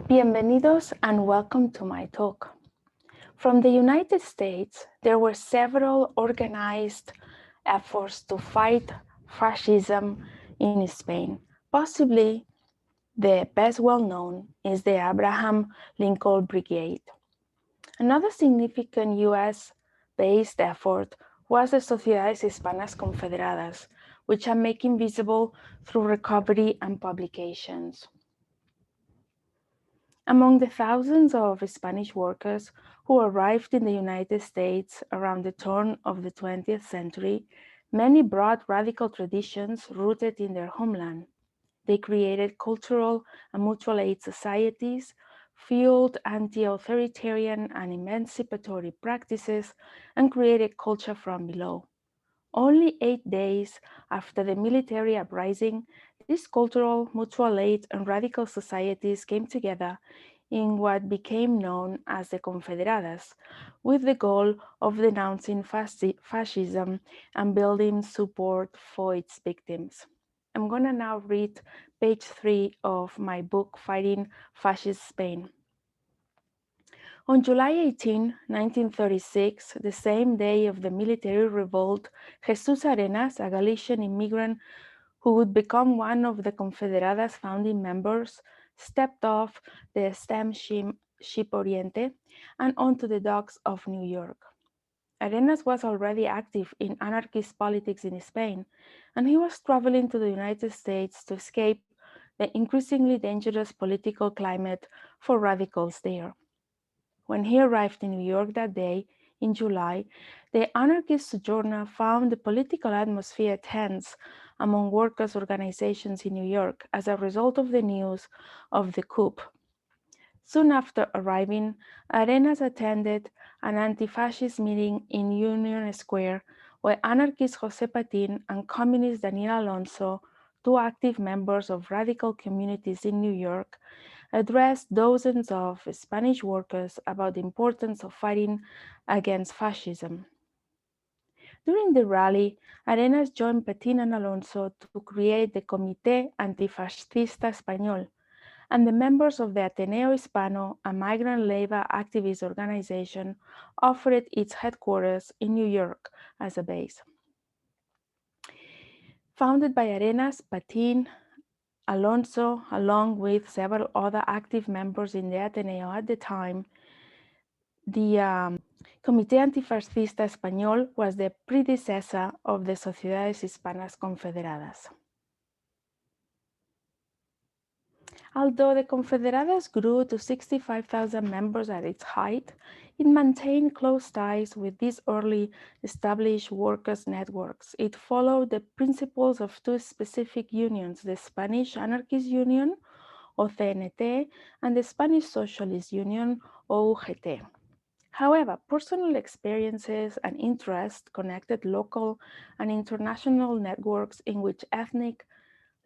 Bienvenidos and welcome to my talk. From the United States, there were several organized efforts to fight fascism in Spain. Possibly the best well-known is the Abraham Lincoln Brigade. Another significant US-based effort was the Sociedades Hispanas Confederadas, which I'm making visible through recovery and publications. Among the thousands of Spanish workers who arrived in the United States around the turn of the 20th century, many brought radical traditions rooted in their homeland. They created cultural and mutual aid societies, fueled anti-authoritarian and emancipatory practices, and created culture from below. Only 8 days after the military uprising, these cultural, mutual aid, and radical societies came together in what became known as the Confederadas, with the goal of denouncing fascism and building support for its victims. I'm going to now read page 3 of my book, Fighting Fascist Spain. On July 18, 1936, the same day of the military revolt, Jesus Arenas, a Galician immigrant who would become one of the Confederadas' founding members, stepped off the steam ship Oriente and onto the docks of New York. Arenas was already active in anarchist politics in Spain, and he was traveling to the United States to escape the increasingly dangerous political climate for radicals there. When he arrived in New York that day, in July, the anarchist sojourner found the political atmosphere tense among workers' organizations in New York as a result of the news of the coup. Soon after arriving, Arenas attended an anti-fascist meeting in Union Square, where anarchist José Patín and communist Daniel Alonso, two active members of radical communities in New York, addressed dozens of Spanish workers about the importance of fighting against fascism. During the rally, Arenas joined Patín and Alonso to create the Comité Antifascista Español, and the members of the Ateneo Hispano, a migrant labor activist organization, offered its headquarters in New York as a base. Founded by Arenas, Patín, Alonso, along with several other active members in the Ateneo at the time, the Comité Antifascista Español was the predecessor of the Sociedades Hispanas Confederadas. Although the Confederadas grew to 65,000 members at its height, it maintained close ties with these early established workers' networks. It followed the principles of two specific unions, the Spanish Anarchist Union, or CNT, and the Spanish Socialist Union, or UGT. However, personal experiences and interests connected local and international networks in which ethnic,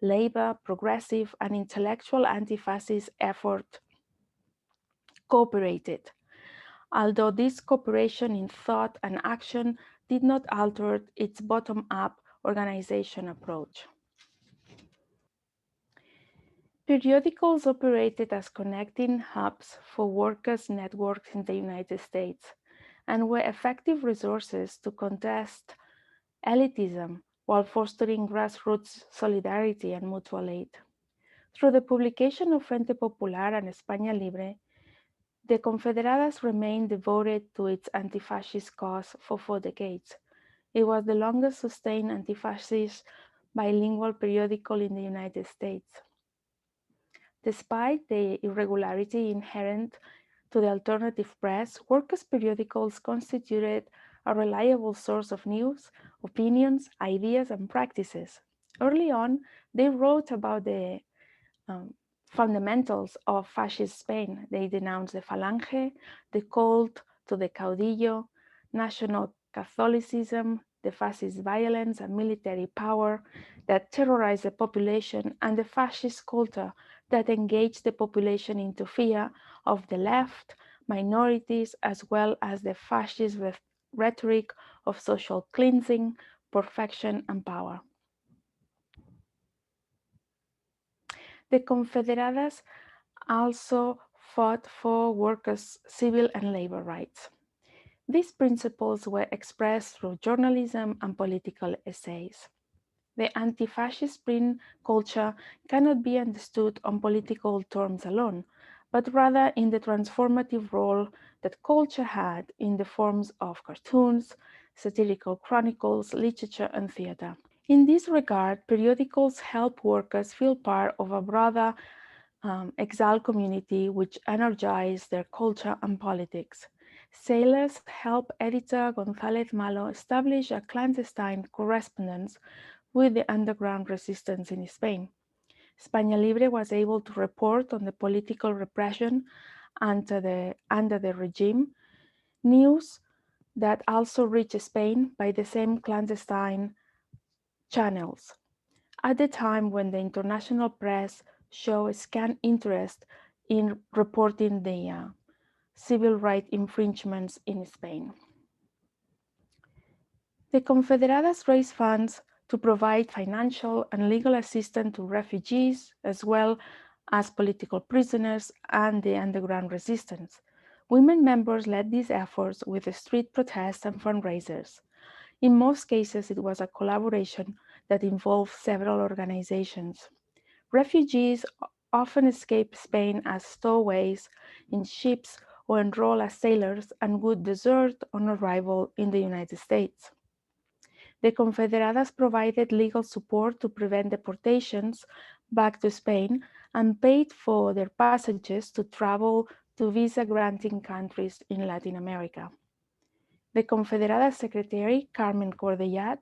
labor, progressive, and intellectual anti-fascist effort cooperated, although this cooperation in thought and action did not alter its bottom-up organization approach. Periodicals operated as connecting hubs for workers' networks in the United States and were effective resources to contest elitism while fostering grassroots solidarity and mutual aid. Through the publication of Frente Popular and España Libre, the Confederadas remained devoted to its anti-fascist cause for 4 decades. It was the longest sustained anti-fascist bilingual periodical in the United States. Despite the irregularity inherent to the alternative press, workers' periodicals constituted a reliable source of news, opinions, ideas, and practices. Early on, they wrote about the fundamentals of fascist Spain. They denounced the Falange, the cult to the caudillo, national Catholicism, the fascist violence and military power that terrorized the population, and the fascist culture that engaged the population into fear of the left, minorities, as well as the fascist rhetoric of social cleansing, perfection, and power. The Confederadas also fought for workers' civil and labor rights. These principles were expressed through journalism and political essays. The anti-fascist print culture cannot be understood on political terms alone, but rather in the transformative role that culture had in the forms of cartoons, satirical chronicles, literature, and theater. In this regard, periodicals help workers feel part of a broader exile community which energize their culture and politics. Sailors help editor González Malo establish a clandestine correspondence with the underground resistance in Spain. España Libre was able to report on the political repression under the regime, news that also reached Spain by the same clandestine channels. At the time when the international press showed scant interest in reporting the civil rights infringements in Spain. The Confederadas raised funds to provide financial and legal assistance to refugees, as well as political prisoners and the underground resistance. Women members led these efforts with street protests and fundraisers. In most cases, it was a collaboration that involved several organizations. Refugees often escape Spain as stowaways in ships or enroll as sailors and would desert on arrival in the United States. The Confederadas provided legal support to prevent deportations back to Spain and paid for their passages to travel to visa-granting countries in Latin America. The Confederada Secretary, Carmen Cordellat,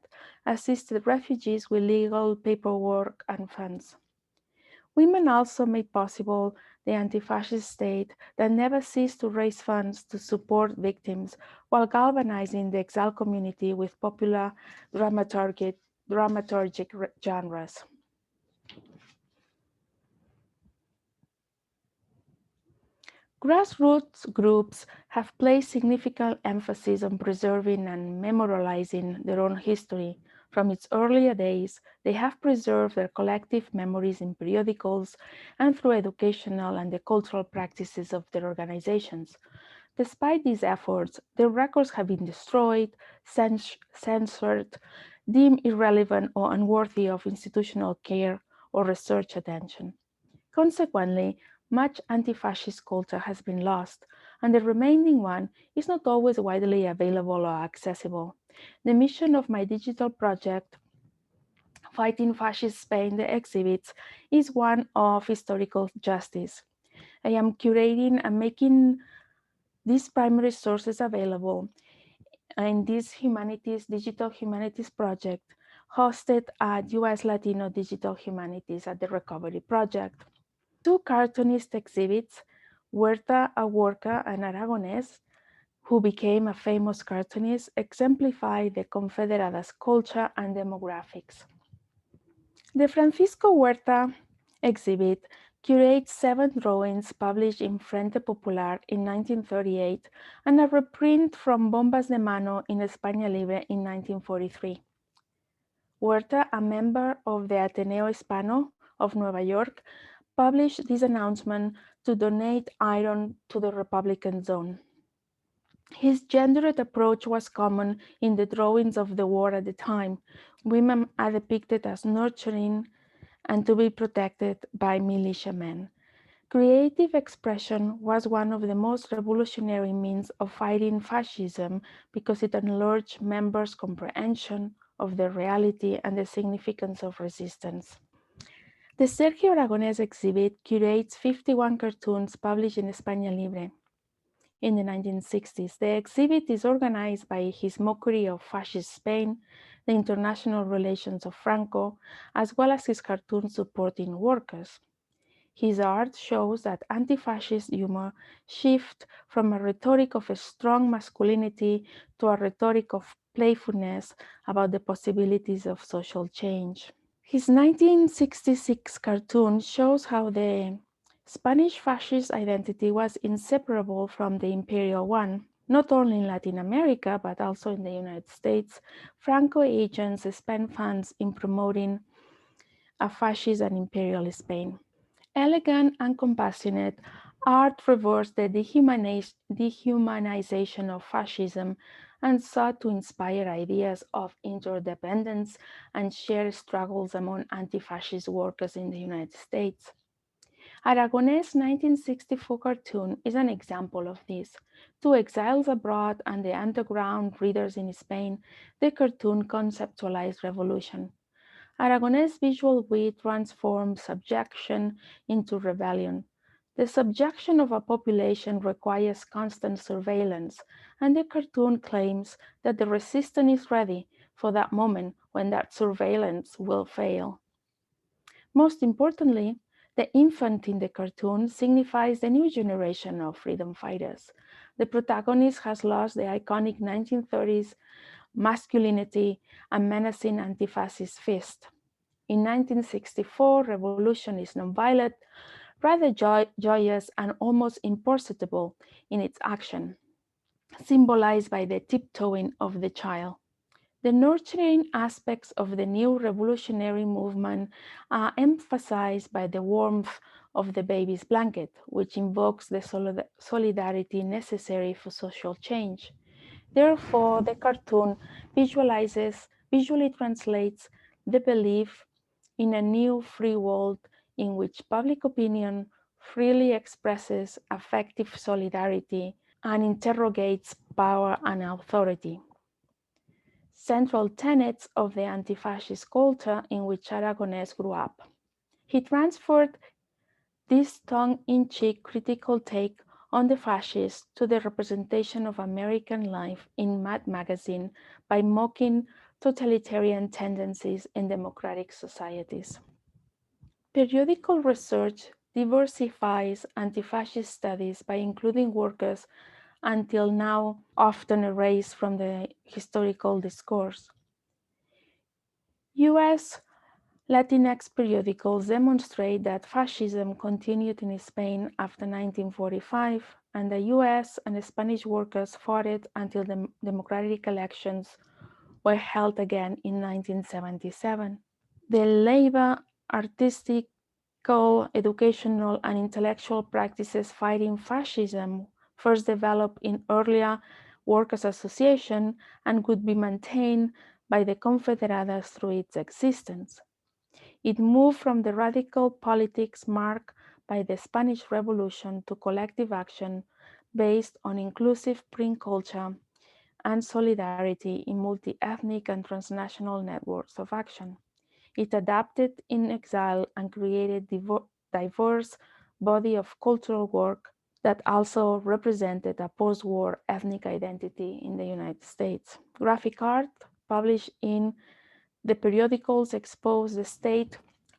assisted refugees with legal paperwork and funds. Women also made possible the anti-fascist state that never ceased to raise funds to support victims while galvanizing the exile community with popular dramaturgic genres. Grassroots groups have placed significant emphasis on preserving and memorializing their own history. From its earlier days, they have preserved their collective memories in periodicals and through educational and the cultural practices of their organizations. Despite these efforts, their records have been destroyed, censored, deemed irrelevant or unworthy of institutional care or research attention. Consequently, much anti-fascist culture has been lost, and the remaining one is not always widely available or accessible. The mission of my digital project, Fighting Fascist Spain, the exhibits, is one of historical justice. I am curating and making these primary sources available in this digital humanities project hosted at US Latino Digital Humanities at the Recovery Project. Two cartoonist exhibits, Huerta, and Aragones, who became a famous cartoonist, exemplify the Confederadas culture and demographics. The Francisco Huerta exhibit curates 7 drawings published in Frente Popular in 1938 and a reprint from Bombas de Mano in España Libre in 1943. Huerta, a member of the Ateneo Hispano of Nueva York, published this announcement to donate iron to the Republican zone. His gendered approach was common in the drawings of the war at the time. Women are depicted as nurturing and to be protected by militiamen. Creative expression was one of the most revolutionary means of fighting fascism because it enlarged members' comprehension of the reality and the significance of resistance. The Sergio Aragonés exhibit curates 51 cartoons published in España Libre in the 1960s. The exhibit is organized by his mockery of fascist Spain, the international relations of Franco, as well as his cartoons supporting workers. His art shows that anti-fascist humor shifts from a rhetoric of a strong masculinity to a rhetoric of playfulness about the possibilities of social change. His 1966 cartoon shows how the Spanish fascist identity was inseparable from the imperial one. Not only in Latin America, but also in the United States, Franco agents spent funds in promoting a fascist and imperial Spain. Elegant and compassionate Art reversed the dehumanization of fascism and sought to inspire ideas of interdependence and shared struggles among anti-fascist workers in the United States. Aragones' 1964 cartoon is an example of this. To exiles abroad and the underground readers in Spain, the cartoon conceptualized revolution. Aragonese visual wit transforms subjection into rebellion. The subjection of a population requires constant surveillance, and the cartoon claims that the resistance is ready for that moment when that surveillance will fail. Most importantly, the infant in the cartoon signifies the new generation of freedom fighters. The protagonist has lost the iconic 1930s masculinity and menacing anti-fascist fist. In 1964, revolution is nonviolent, rather joyous and almost imperceptible in its action, symbolized by the tiptoeing of the child. The nurturing aspects of the new revolutionary movement are emphasized by the warmth of the baby's blanket, which invokes the solidarity necessary for social change. Therefore, the cartoon visually translates the belief in a new free world in which public opinion freely expresses affective solidarity and interrogates power and authority. Central tenets of the anti-fascist culture in which Aragonés grew up. He transferred this tongue-in-cheek critical take on the fascists to the representation of American life in Mad Magazine by mocking totalitarian tendencies in democratic societies. Periodical research diversifies anti-fascist studies by including workers until now often erased from the historical discourse. US Latinx periodicals demonstrate that fascism continued in Spain after 1945, and the US and Spanish workers fought it until the democratic elections were held again in 1977. The labor, artistical, educational, and intellectual practices fighting fascism first developed in earlier workers' association and could be maintained by the Confederadas through its existence. It moved from the radical politics marked by the Spanish Revolution to collective action based on inclusive print culture and solidarity in multi-ethnic and transnational networks of action. It adapted in exile and created diverse body of cultural work that also represented a post-war ethnic identity in the United States. Graphic art published in the periodicals exposed the state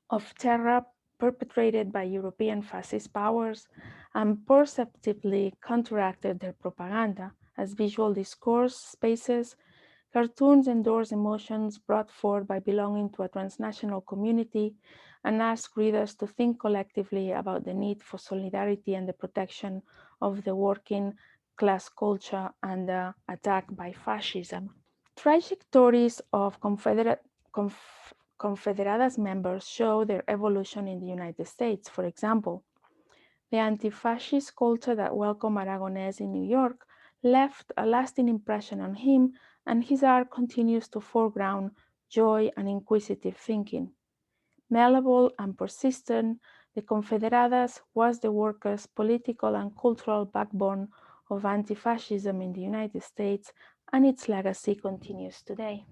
of terror perpetrated by European fascist powers and perceptibly counteracted their propaganda as visual discourse spaces. Cartoons endorse emotions brought forth by belonging to a transnational community and ask readers to think collectively about the need for solidarity and the protection of the working class culture and the attack by fascism. Trajectories of Confederadas members show their evolution in the United States. For example, the anti-fascist culture that welcomed Aragonés in New York left a lasting impression on him, and his art continues to foreground joy and inquisitive thinking. Malleable and persistent, the Confederadas was the workers' political and cultural backbone of anti-fascism in the United States, and its legacy continues today.